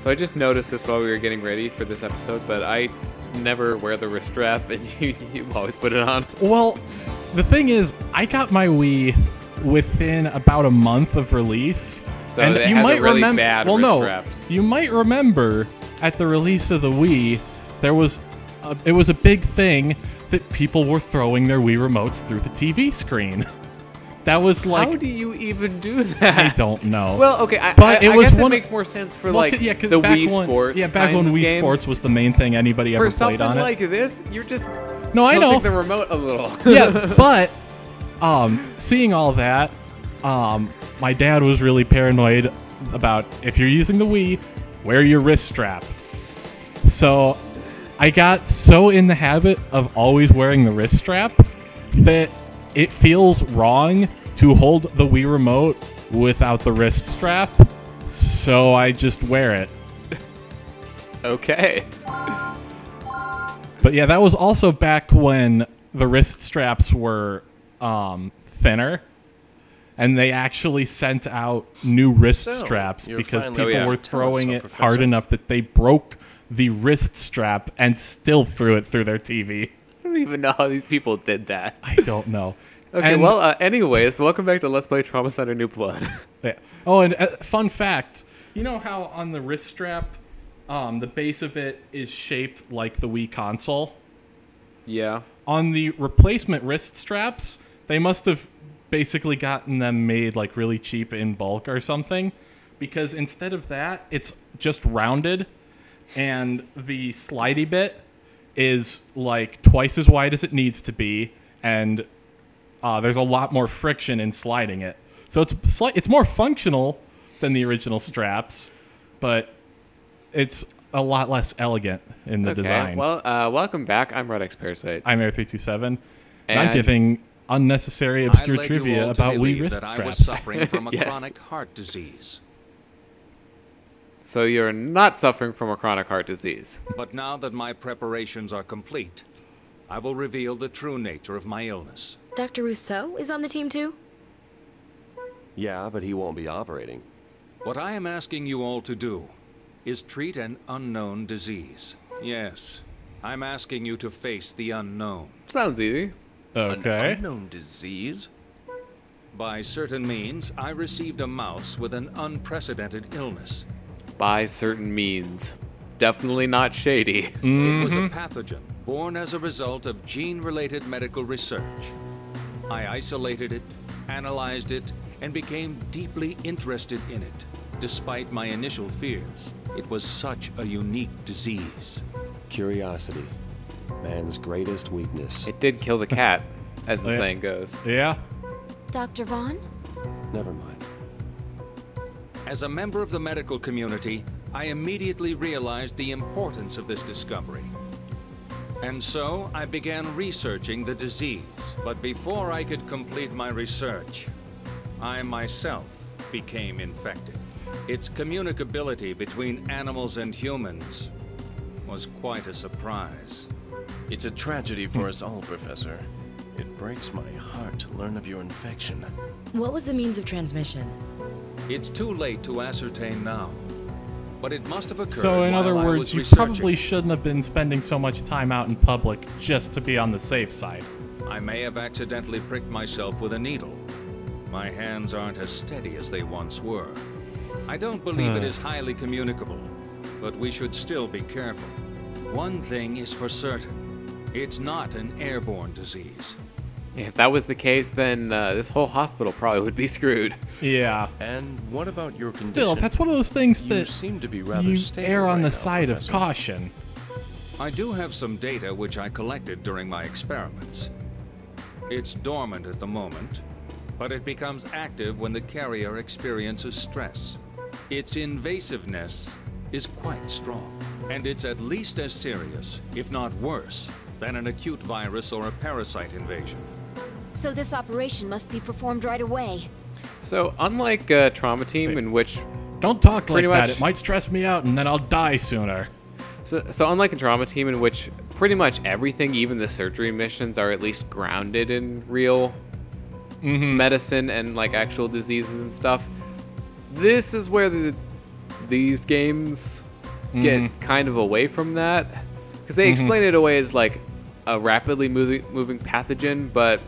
So I just noticed this while we were getting ready for this episode, but I never wear the wrist strap, and you always put it on. Well, the thing is, I got my Wii within about a month of release. So and they had really bad wrist straps. You might remember at the release of the Wii, it was a big thing that people were throwing their Wii remotes through the TV screen. That was like... How do you even do that? I don't know. Well, okay, but I guess it makes more sense for, the Wii Sports. Yeah, back when Wii Sports was the main thing anybody ever played on it. For something like this, you're just I know. the remote a little. Yeah, but seeing all that, my dad was really paranoid about if you're using the Wii, wear your wrist strap. So I got so in the habit of always wearing the wrist strap that it feels wrong to hold the Wii remote without the wrist strap, so I just wear it. Okay. But yeah, that was also back when the wrist straps were thinner, and they actually sent out new wrist straps because people were throwing it hard enough that they broke the wrist strap and still threw it through their TV. I don't even know how these people did that. I don't know. Okay, well, anyways, welcome back to Let's Play Trauma Center New Blood. Yeah. Oh, and fun fact, you know how on the wrist strap, the base of it is shaped like the Wii console? Yeah. On the replacement wrist straps, they must have basically gotten them made like really cheap in bulk or something, because instead of that, it's just rounded, and the slidey bit is like twice as wide as it needs to be, and there's a lot more friction in sliding it. So it's more functional than the original straps, but it's a lot less elegant in the design. Well, welcome back. I'm redxparasite. I'm Air327, and I'm giving unnecessary obscure trivia about Wii wrist straps. I was suffering from a chronic heart disease. So you're not suffering from a chronic heart disease. But now that my preparations are complete, I will reveal the true nature of my illness. Dr. Rousseau is on the team too? Yeah, but he won't be operating. What I am asking you all to do is treat an unknown disease. Yes, I'm asking you to face the unknown. Sounds easy. Okay. An unknown disease? By certain means, I received a mouse with an unprecedented illness. By certain means. Definitely not shady. It was a pathogen born as a result of gene-related medical research. I isolated it, analyzed it, and became deeply interested in it. Despite my initial fears, it was such a unique disease. Curiosity. Man's greatest weakness. It did kill the cat, as the saying goes. Yeah. Dr. Vaughn? Never mind. As a member of the medical community, I immediately realized the importance of this discovery. And so I began researching the disease. But before I could complete my research, I myself became infected. Its communicability between animals and humans was quite a surprise. It's a tragedy for us all, Professor. It breaks my heart to learn of your infection. What was the means of transmission? It's too late to ascertain now, but it must have occurred. So in other while I words, was you researching. probably shouldn't have been spending so much time out in public just to be on the safe side. I may have accidentally pricked myself with a needle. My hands aren't as steady as they once were. I don't believe it is highly communicable, but we should still be careful. One thing is for certain. It's not an airborne disease. If that was the case, then this whole hospital probably would be screwed. Yeah. And what about your condition? Still, that's one of those things You that seem to be rather you stable err on right the now, side of Professor. caution. I do have some data which I collected during my experiments. It's dormant at the moment, but it becomes active when the carrier experiences stress. Its invasiveness is quite strong, and it's at least as serious, if not worse, than an acute virus or a parasite invasion. So this operation must be performed right away. So unlike Trauma Team, in which Don't talk like Pretty that. much. It might stress me out, and then I'll die sooner. So unlike a Trauma Team, in which pretty much everything, even the surgery missions, are at least grounded in real medicine and like actual diseases and stuff, this is where these games get kind of away from that. Because they explain it away as like a rapidly moving pathogen, but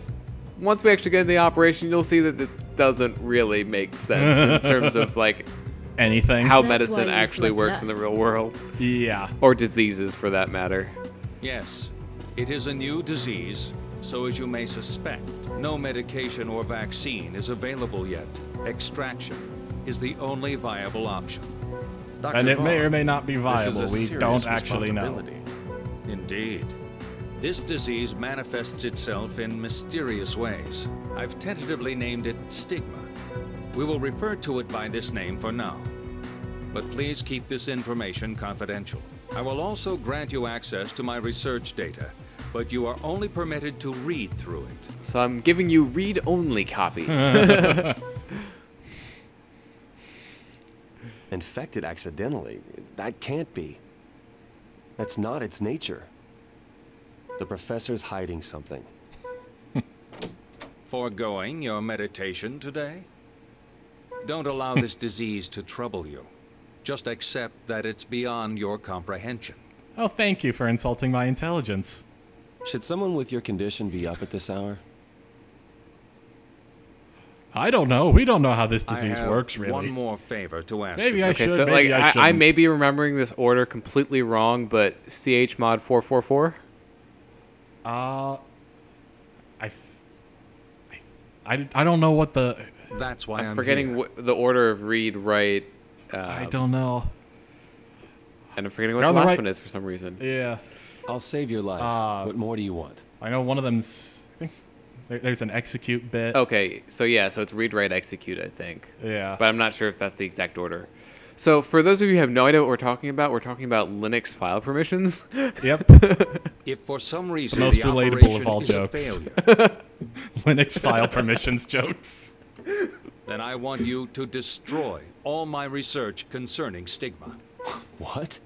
once we actually get into the operation, you'll see that it doesn't really make sense in terms of like Anything. how That's why medicine you actually slept works in the nuts. real world. Yeah. Or diseases, for that matter. Yes, it is a new disease, so as you may suspect, no medication or vaccine is available yet. Extraction is the only viable option. Dr. And it may Vaughn, or may not be this viable. is a We serious don't actually know. responsibility. Indeed. This disease manifests itself in mysterious ways. I've tentatively named it Stigma. We will refer to it by this name for now. But please keep this information confidential. I will also grant you access to my research data, but you are only permitted to read through it. So I'm giving you read-only copies. Infected accidentally? That can't be. That's not its nature. The professor's hiding something. Foregoing your meditation today? Don't allow this disease to trouble you. Just accept that it's beyond your comprehension. Oh, thank you for insulting my intelligence. Should someone with your condition be up at this hour? I don't know. We don't know how this I disease have works, really. one more favor to ask Maybe you. I Okay, should, so maybe like I I shouldn't. may be remembering this order completely wrong, but CH mod 444? I don't know what the... That's why I'm I'm forgetting here. the order of read, write, I don't know. and I'm forgetting what You're the on the last right- one is for some reason. Yeah. I'll save your life. What more do you want? I know one of them's... I think there's an execute bit. Okay, so yeah, so it's read, write, execute, I think. Yeah. But I'm not sure if that's the exact order. So for those of you who have no idea what we're talking about Linux file permissions. Yep. If for some reason Most the relatable operation of all is jokes. a failure, Linux file permissions jokes. then I want you to destroy all my research concerning Stigma. What?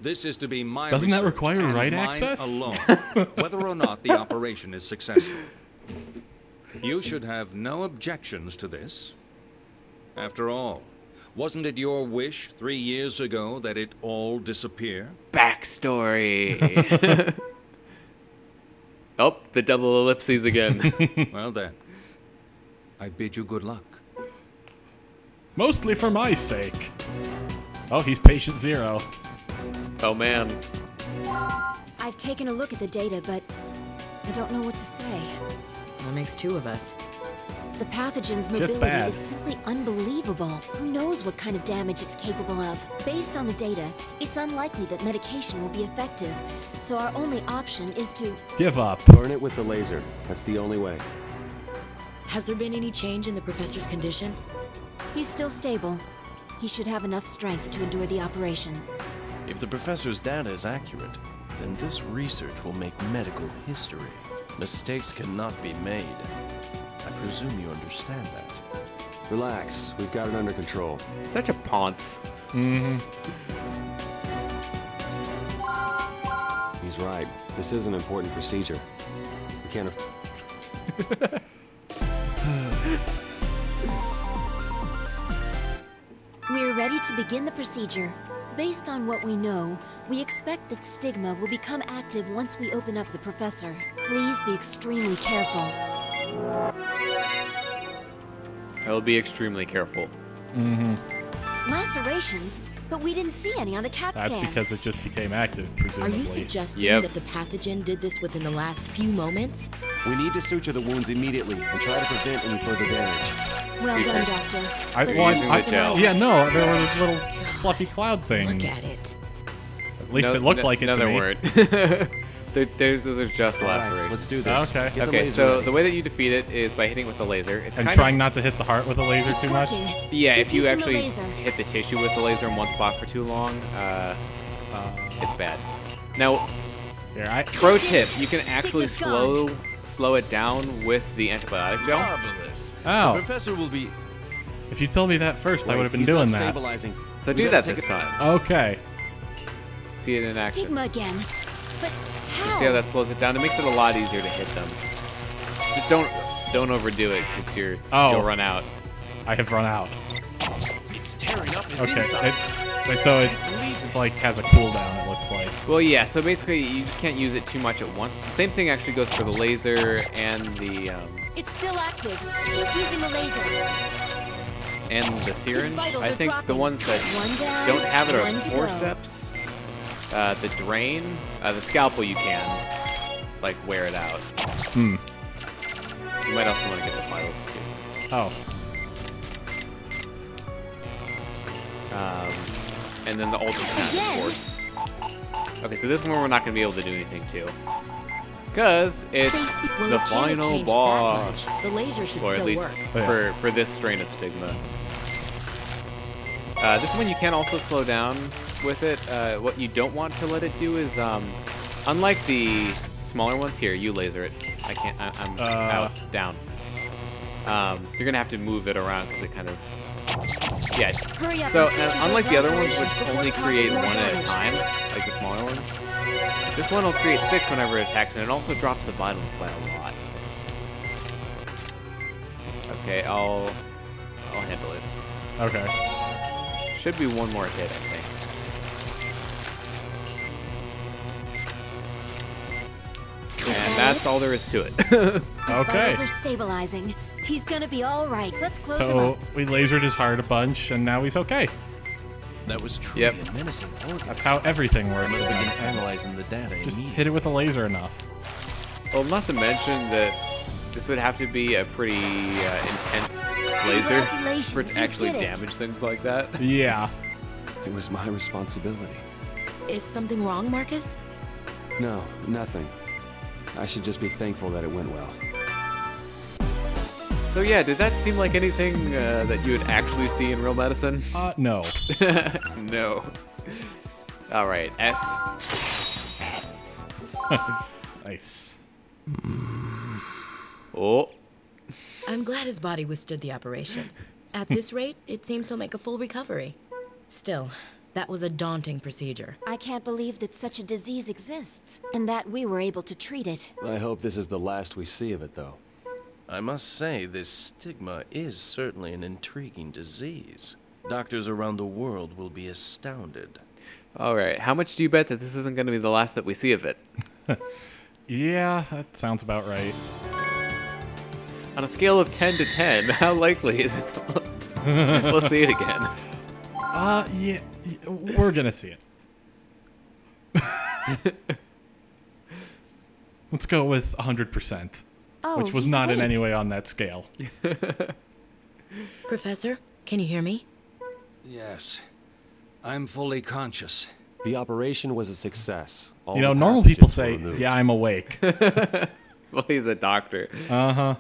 This is to be my Doesn't that research require and write mine access? alone, whether or not the operation is successful. You should have no objections to this. After all, wasn't it your wish 3 years ago that it all disappear? Backstory. Oh, the double ellipses again. Well then, I bid you good luck. Mostly for my sake. Oh, he's patient zero. Oh man. I've taken a look at the data, but I don't know what to say. That makes two of us. The pathogen's Shit's mobility bad. is simply unbelievable. Who knows what kind of damage it's capable of? Based on the data, it's unlikely that medication will be effective. So our only option is to... Give up. Burn it with the laser. That's the only way. Has there been any change in the professor's condition? He's still stable. He should have enough strength to endure the operation. If the professor's data is accurate, then this research will make medical history. Mistakes cannot be made. I presume you understand that. Relax. We've got it under control. Such a ponce. He's right. This is an important procedure. We can't have... We're ready to begin the procedure. Based on what we know, we expect that Stigma will become active once we open up the professor. Please be extremely careful. I will be extremely careful. Lacerations? But we didn't see any on the CAT That's scan. because it just became active, Are presumably. you suggesting Yep. that the pathogen did this within the last few moments? We need to suture the wounds immediately and try to prevent any further damage. Well See, done, thanks. Doctor. I, But well, using I- the gel. yeah, no, there were little fluffy cloud things. Look at it. At least it looked like it no, to there me. weren't. Those are just All right, lacerations. let's do this. Okay. Get the Okay, laser so ready. the way that you defeat it is by hitting it with a laser. It's And kind trying of, not to hit the heart with a laser It's too much. working. yeah, Keep if you using the actually laser. hit the tissue with the laser in one spot for too long, it's bad. Now, Here, I... pro tip, you can actually Stigma's slow it down with the antibiotic gel. Marvelous. Oh. The professor will be... If you told me that first, I Wait, would have been he's doing not that. stabilizing. So We do gotta that take this it- time. Okay. See it in action. Stigma again. But how? See how that slows it down? It makes it a lot easier to hit them. Just don't overdo it, because Oh. you'll run out. I have run out. It's tearing Okay, so it like has a cooldown. It looks like. Well, yeah. So basically, you just can't use it too much at once. The same thing actually goes for the laser and the It's still active. Keep using the laser. and the syringe. vitals I are think the dropping. ones that One down, don't have it are one to go. forceps, the drain, the scalpel. You can like wear it out. Hmm. You might also want to get the vitals too. Oh. And then the ultrasound, of Again? course. Okay, so this one we're not going to be able to do anything to. Because it's Well, the it can't have final changed that boss. much. The laser should Or at still least work. for this strain of Stigma. This one you can also slow down with it. What you don't want to let it do is, unlike the smaller ones, here, you laser it. I can't, I'm out, down. You're going to have to move it around because it kind of... Yeah. Hurry up So, and see unlike the other ones, which lacerations before only it causes create more one at a damage. time, like the smaller ones, this one will create 6 whenever it attacks, and it also drops the vitals by a lot. Okay, I'll handle it. Okay. Should be one more hit, I think. And that's all there is to it. His Okay. vitals are stabilizing. He's gonna be all right. Let's close him So up. we lasered his heart a bunch, and now he's okay. That was truly Yep. a menacing organ. That's how everything I works. must begin man. analyzing the data Just immediately. hit it with a laser enough. Well, not to mention that this would have to be a pretty intense laser Congratulations, for it to you actually did it. damage things like that. Yeah. It was my responsibility. Is something wrong, Marcus? No, nothing. I should just be thankful that it went well. So yeah, did that seem like anything that you would actually see in real medicine? No. No. All right, S. Nice. Oh. I'm glad his body withstood the operation. At this rate, it seems he'll make a full recovery. Still, that was a daunting procedure. I can't believe that such a disease exists, and that we were able to treat it. I hope this is the last we see of it, though. I must say, this stigma is certainly an intriguing disease. Doctors around the world will be astounded. All right, how much do you bet that this isn't going to be the last that we see of it? Yeah, that sounds about right. On a scale of 10 to 10, how likely is it? We'll see it again. Yeah, we're gonna see it. Let's go with 100%, Oh, which was he's not in awake. any way on that scale. Professor, can you hear me? Yes. I'm fully conscious. The operation was a success. All You know, the normal people pathogens were say, removed. "Yeah, I'm awake." Well, he's a doctor. Uh-huh.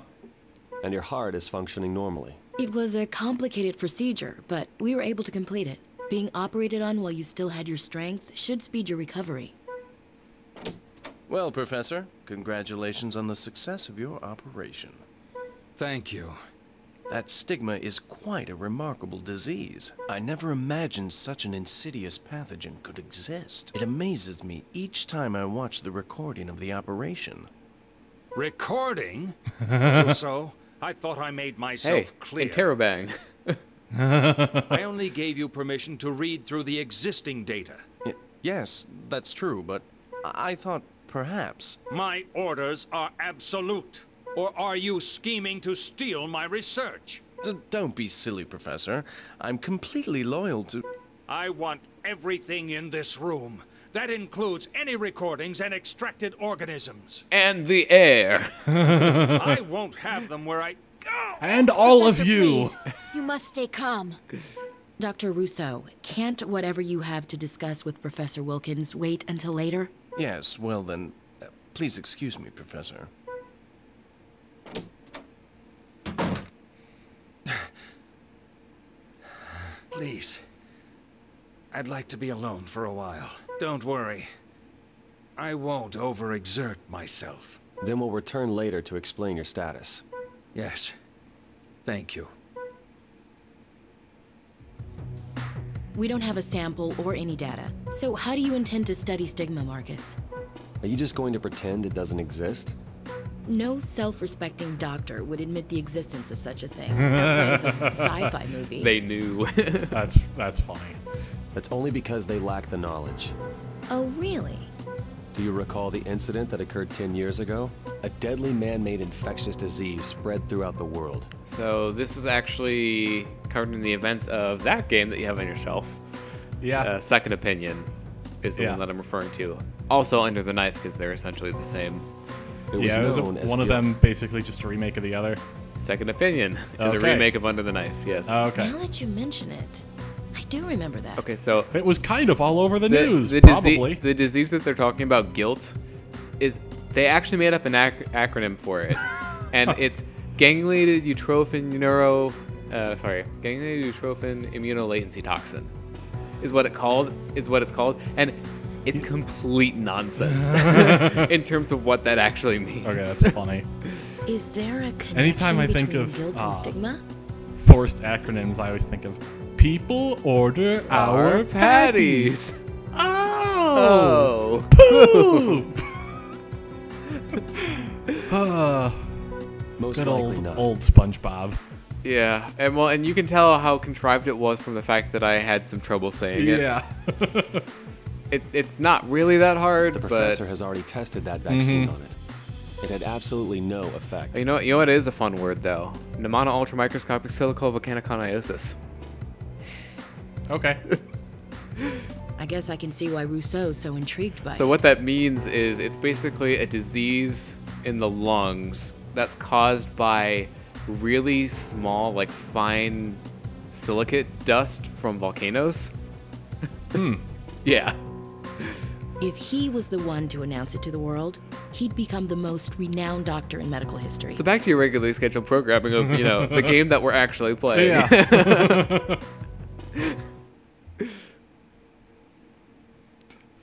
And your heart is functioning normally. It was a complicated procedure, but we were able to complete it. Being operated on while you still had your strength should speed your recovery. Well, Professor, congratulations on the success of your operation. Thank you. That stigma is quite a remarkable disease. I never imagined such an insidious pathogen could exist. It amazes me each time I watch the recording of the operation. Recording? So, I thought I made Hey, myself clear. interrobang. I only gave you permission to read through the existing data. Yes, that's true, but I thought perhaps... My orders are absolute. Or are you scheming to steal my research? Don't be silly, Professor. I'm completely loyal to... I want everything in this room. That includes any recordings and extracted organisms. And the air. I won't have them where I... Oh! And all of Professor, you. please, you must stay calm. Dr. Rousseau, can't whatever you have to discuss with Professor Wilkens wait until later? Yes, well then, please excuse me, Professor. Please. I'd like to be alone for a while. Don't worry. I won't overexert myself. Then we'll return later to explain your status. Yes. Thank you. We don't have a sample or any data. So how do you intend to study stigma, Marcus? Are you just going to pretend it doesn't exist? No self-respecting doctor would admit the existence of such a thing outside of a sci-fi movie. They knew. That's funny. That's only because they lack the knowledge. Oh, really? Do you recall the incident that occurred 10 years ago? A deadly man-made infectious disease spread throughout the world. So this is actually covered in the events of that game that you have on your shelf. Yeah. Second Opinion is the one that I'm referring to. Also Under the Knife, because they're essentially the same. It was known as one of guilt. them basically just a remake of the other. Second Opinion is a Okay. remake of Under the Knife, yes. Okay. Now that you mention it, I do remember that. Okay, so It was kind of all over the the, news, the, probably. the disease that they're talking about, guilt, is they actually made up an acronym for it, and it's ganglion utrophin immunolatency toxin, is what it's called, and it's complete nonsense in terms of what that actually means. Okay, that's funny. Is there a connection Anytime I think between of, guilt and stigma? Forced acronyms, I always think of people order our patties. Oh! Oh. Poop! Most Good likely not. old SpongeBob. Yeah, and you can tell how contrived it was from the fact that I had some trouble saying it. Yeah. It's not really that hard, The but professor has already tested that vaccine on it. It had absolutely no effect. you know what is a fun word though? Pneumona ultramicroscopic silicovolcaniconiosis. Okay. I guess I can see why Rousseau's so intrigued by So it. what that means is it's basically a disease in the lungs that's caused by really small, like fine silicate dust from volcanoes. Yeah. If he was the one to announce it to the world, he'd become the most renowned doctor in medical history. So back to your regularly scheduled programming of, the game that we're actually playing. Yeah.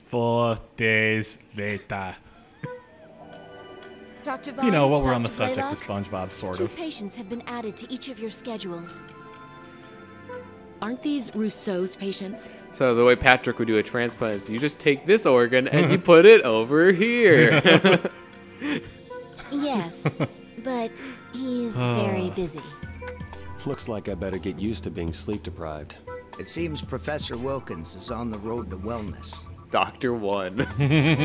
4 days later. Dr. Vaughn, You know, while we're on the Dr. subject of Blaylock, SpongeBob, sort 2 of. patients have been added to each of your schedules. Aren't these Rousseau's patients? So the way Patrick would do a transplant is you just take this organ and you put it over here. Yes, but he's very busy. Looks like I better get used to being sleep deprived. It seems Professor Wilkens is on the road to wellness. Dr. One.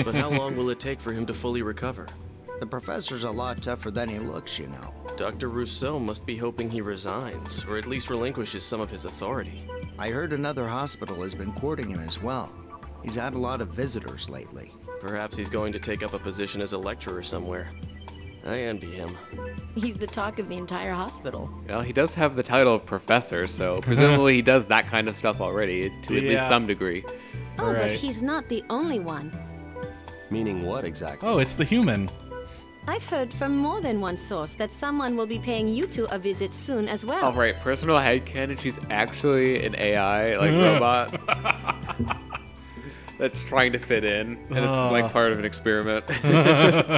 But how long will it take for him to fully recover? The professor's a lot tougher than he looks, you know. Dr. Rousseau must be hoping he resigns, or at least relinquishes some of his authority. I heard another hospital has been courting him as well. He's had a lot of visitors lately. Perhaps he's going to take up a position as a lecturer somewhere. I envy him. He's the talk of the entire hospital. Well, he does have the title of professor, so presumably he does that kind of stuff already to at least Yeah. some degree. Oh, but Right. he's not the only one. Meaning what exactly? Oh, it's the human. I've heard from more than one source that someone will be paying you two a visit soon as well. All right, personal headcanon, she's actually an AI, like, robot. That's trying to fit in, and it's like part of an experiment.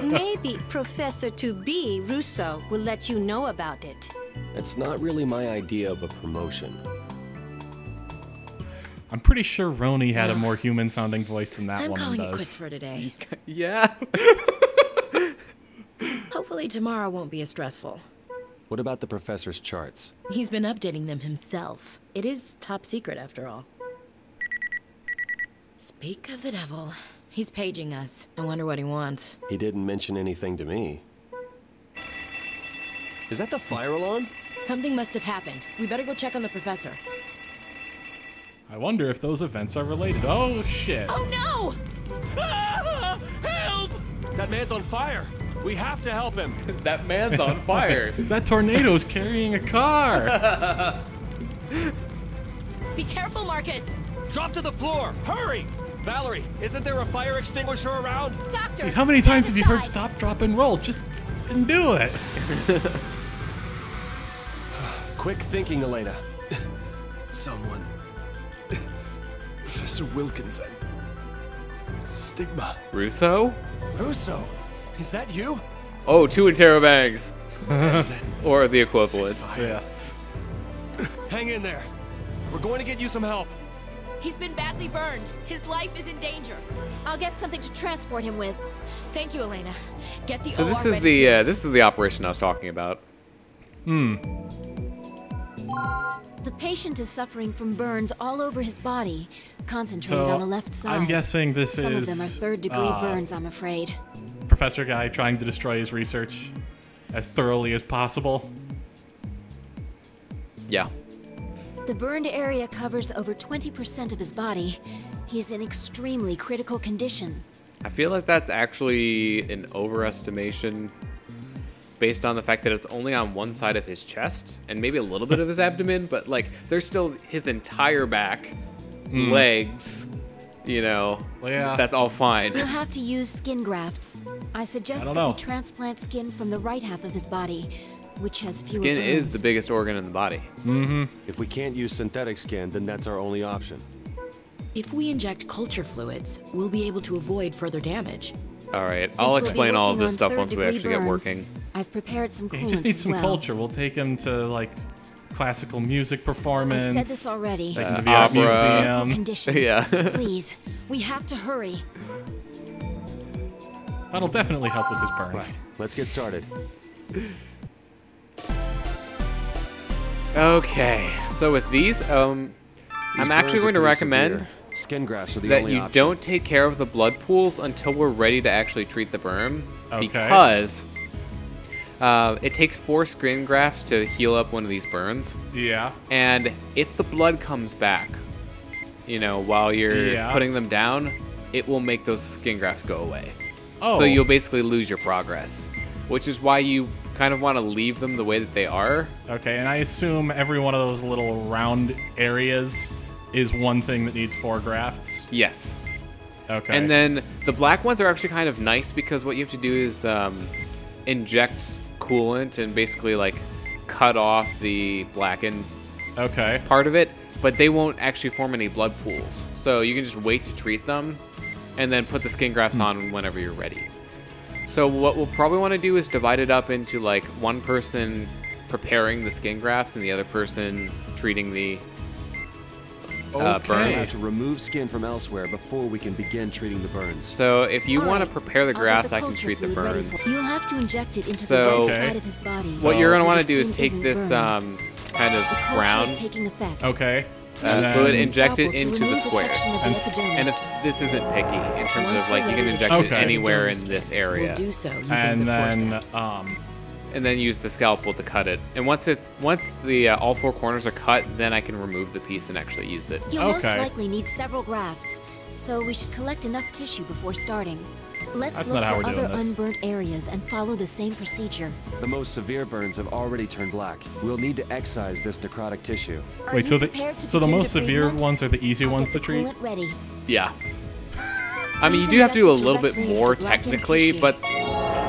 Maybe Professor to-be Rousseau will let you know about it. It's not really my idea of a promotion. I'm pretty sure Roni had a more human-sounding voice than that I'm woman calling does. it quits for today. Yeah. Hopefully tomorrow won't be as stressful. What about the professor's charts? He's been updating them himself. It is top secret after all. Speak of the devil. He's paging us. I wonder what he wants. He didn't mention anything to me. Is that the fire alarm? Something must have happened. We better go check on the professor. I wonder if those events are related. Oh, shit. Oh no! Help! That man's on fire! We have to help him! That man's on fire. That tornado's carrying a car. Be careful, Marcus! Drop to the floor! Hurry! Valerie, isn't there a fire extinguisher around? Doctor! Jeez, how many times have you heard aside. stop, drop, and roll? Just f***ing do it. Quick thinking, Elena. Someone. Professor Wilkens and Stigma. Russo? Russo, is that you? Oh, 2 interrobangs. Or the equivalent. Yeah. Hang in there. We're going to get you some help. He's been badly burned. His life is in danger. I'll get something to transport him with. Thank you, Elena. Get the So OR this is ready the this is the operation I was talking about. The patient is suffering from burns all over his body, concentrated So on the left side. I'm guessing this Some of them are is third-degree burns, I'm afraid. Professor Guy trying to destroy his research as thoroughly as possible. Yeah. The burned area covers over 20% of his body. He's in extremely critical condition. I feel like that's actually an overestimation based on the fact that it's only on one side of his chest and maybe a little bit of his abdomen, but like there's still his entire back, legs, you know, Well, yeah. that's all fine. We'll have to use skin grafts. I suggest don't that know. we transplant skin from the right half of his body, which has fewer Skin is burns. the biggest organ in the body. If we can't use synthetic skin, then that's our only option. If we inject culture fluids, we'll be able to avoid further damage. All right, Since I'll we'll be explain all of working this on stuff once we third-degree actually get burns, working. I've prepared some He coolants just needs as some well. culture. We'll take him to like classical music performance. I've said this already. Take him to the art opera. Critical museum. condition. Yeah. Please, we have to hurry. That'll definitely help with his burns. Let's get started. Okay, so with these, I'm These actually burns going are to pretty recommend severe. Skin grafts are the that only you option. don't take care of the blood pools until we're ready to actually treat the burn, Okay. because it takes 4 skin grafts to heal up one of these burns, Yeah. and if the blood comes back, you know, while you're Yeah. putting them down, it will make those skin grafts go away. Oh. So you'll basically lose your progress, which is why you kind of want to leave them the way that they are. Okay, and I assume every one of those little round areas is one thing that needs 4 grafts. Yes. Okay. And then the black ones are actually kind of nice because what you have to do is inject coolant and basically like cut off the blackened Okay. part of it, but they won't actually form any blood pools. So you can just wait to treat them and then put the skin grafts on whenever you're ready. So what we'll probably want to do is divide it up into like one person preparing the skin grafts and the other person treating the We have burns. to remove skin from elsewhere before we can begin treating the burns. So if you All want to right, prepare the I'll get grafts, the I can culture treat the fluid ready burns. for- You'll have to inject it into So- the right Okay. side of his body. What you're going to where want to the do is skin take isn't this burned. kind of The culture ground is taking effect. Okay. fluid, Use a inject it scalpel to into the remove a squares. section of the And epidermis. And this isn't picky in terms Once of like we're you can ready to inject it Okay. anywhere in Dosed. this area, We'll do so using And the then forceps. and then use the scalpel to cut it. And once the all 4 corners are cut, then I can remove the piece and actually use it. You'll most Okay. likely need several grafts, so we should collect enough tissue before starting. Let's That's look not how for we're doing other this. unburnt areas and follow the same procedure. The most severe burns have already turned black. We'll need to excise this necrotic tissue. Are Wait, you so the prepared to so the begin most severe treatment? ones are the easy I'll ones get to the treat? coolant ready. Yeah. I mean, you Please do have to do a inject it little bit directly into more the blackened technically, tissue. but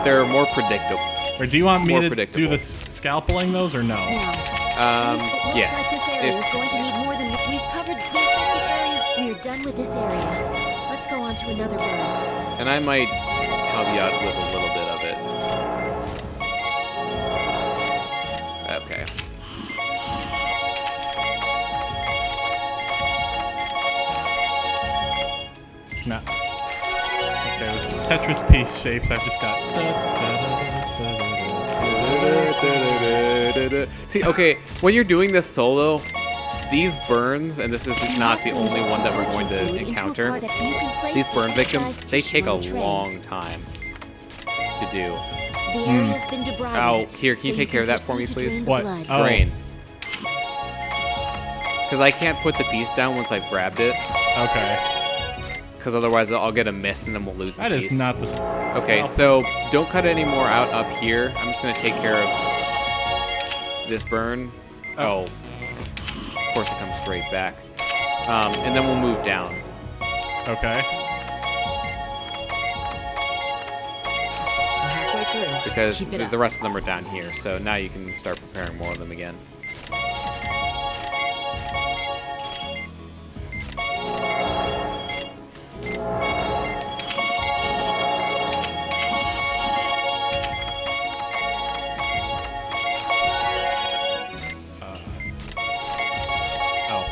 they're more predictable. Or do you want me More to predictable. do the scalpeling those or no? Now, first, it looks yes. like this area If- is going to need more than we've covered the affected areas. We're done with this area. Let's go on to another burn. And I might help you out with a little bit of it. Okay. No. Okay, with Tetris piece shapes, I've just got. See, okay, when you're doing this solo, these burns, and this is not the only one that we're going to encounter, these burn victims, they take a long time to do. The area has been debrided. Ow, here, can you so take care of that for me, proceed to please? drain the What? blood. Oh. Drain. Because I can't put the piece down once I've grabbed it, Okay. because otherwise I'll get a miss and then we'll lose the That piece. is not the. Okay, scalpel. so don't cut any more out up here. I'm just going to take care of this burn. Oh, of course it comes straight back. And then we'll move down. Okay. We're halfway through. Because Keep it up. the rest of them are down here, so now you can start preparing more of them again. Oh.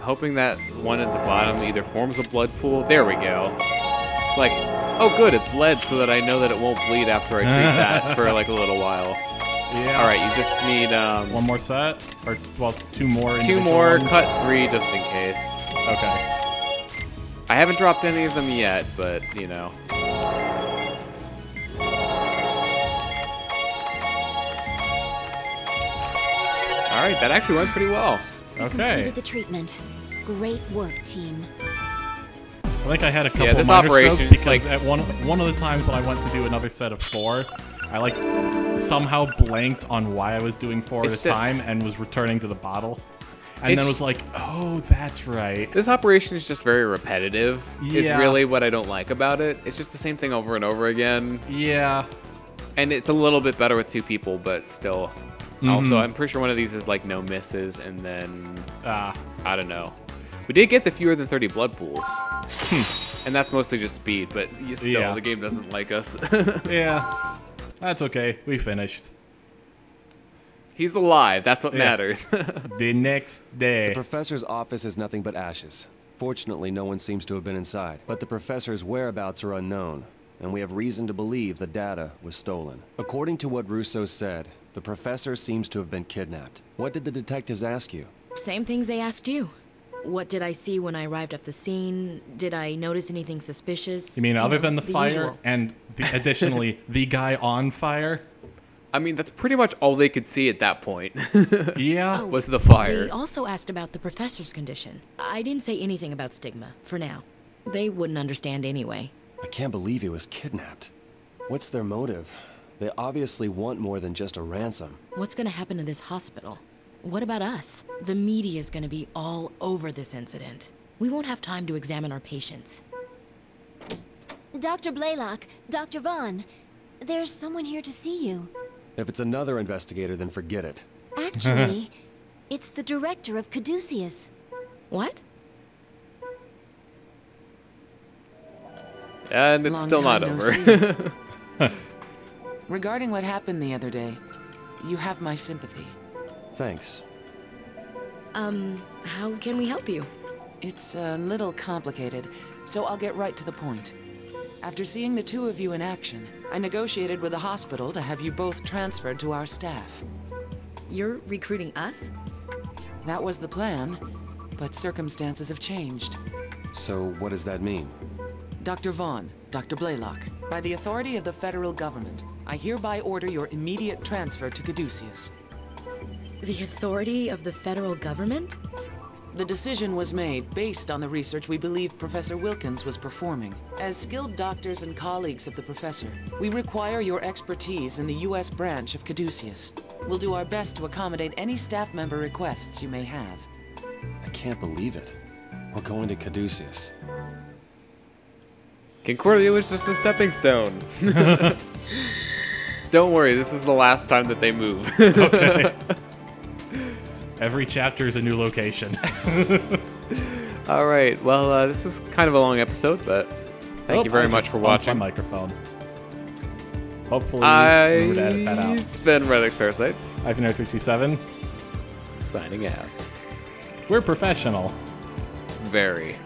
hoping that one at the bottom either forms a blood pool. There we go. It's like, oh good, it bled so that I know that it won't bleed after I treat that for like a little while. Yeah. All right, you just need one more set, or well, two more. Two more, ones? cut 3 just in case. Okay. I haven't dropped any of them yet, but you know. All right, that actually went pretty well. We completed the treatment. Great work, team. I think I had a couple this of minor strokes operation, because like, at one of the times when I went to do another set of 4, I like somehow blanked on why I was doing 4 at a time and was returning to the bottle. And then was like, oh, that's right. This operation is just very repetitive. Yeah. Is really what I don't like about it. It's just the same thing over and over again. Yeah. And it's a little bit better with 2 people, but still. Also, I'm pretty sure one of these is like no misses, and then I don't know. We did get the fewer than 30 blood pools, and that's mostly just speed. But still, the game doesn't like us. Yeah, that's okay. We finished. He's alive. That's what matters. The next day, the professor's office is nothing but ashes. Fortunately, no one seems to have been inside, but the professor's whereabouts are unknown, and we have reason to believe the data was stolen. According to what Russo said, the professor seems to have been kidnapped. What did the detectives ask you? Same things they asked you. What did I see when I arrived at the scene? Did I notice anything suspicious? You mean other than the fire usual. and additionally the guy on fire? I mean, that's pretty much all they could see at that point. Yeah. Was the fire. They also asked about the professor's condition. I didn't say anything about Stigma, for now. They wouldn't understand anyway. I can't believe he was kidnapped. What's their motive? They obviously want more than just a ransom. What's gonna happen to this hospital? What about us? The media's gonna be all over this incident. We won't have time to examine our patients. Dr. Blaylock, Dr. Vaughn, there's someone here to see you. If it's another investigator, then forget it. Actually, it's the director of Caduceus. What? And it's Long still not time no over. Regarding what happened the other day, you have my sympathy. Thanks. How can we help you? It's a little complicated, so I'll get right to the point. After seeing the 2 of you in action, I negotiated with the hospital to have you both transferred to our staff. You're recruiting us? That was the plan, but circumstances have changed. So what does that mean? Dr. Vaughn, Dr. Blaylock, by the authority of the federal government, I hereby order your immediate transfer to Caduceus. The authority of the federal government? The decision was made based on the research we believe Professor Wilkens was performing. As skilled doctors and colleagues of the professor, we require your expertise in the U.S. branch of Caduceus. We'll do our best to accommodate any staff member requests you may have. I can't believe it. We're going to Caduceus. Concordia was just a stepping stone. Don't worry, this is the last time that they move. Okay. Every chapter is a new location. All right. Well, this is kind of a long episode, but thank you very much for watching. My microphone. Hopefully, I've we would edit that out. been redxparasite. I've been 327. Signing out. We're professional. Very.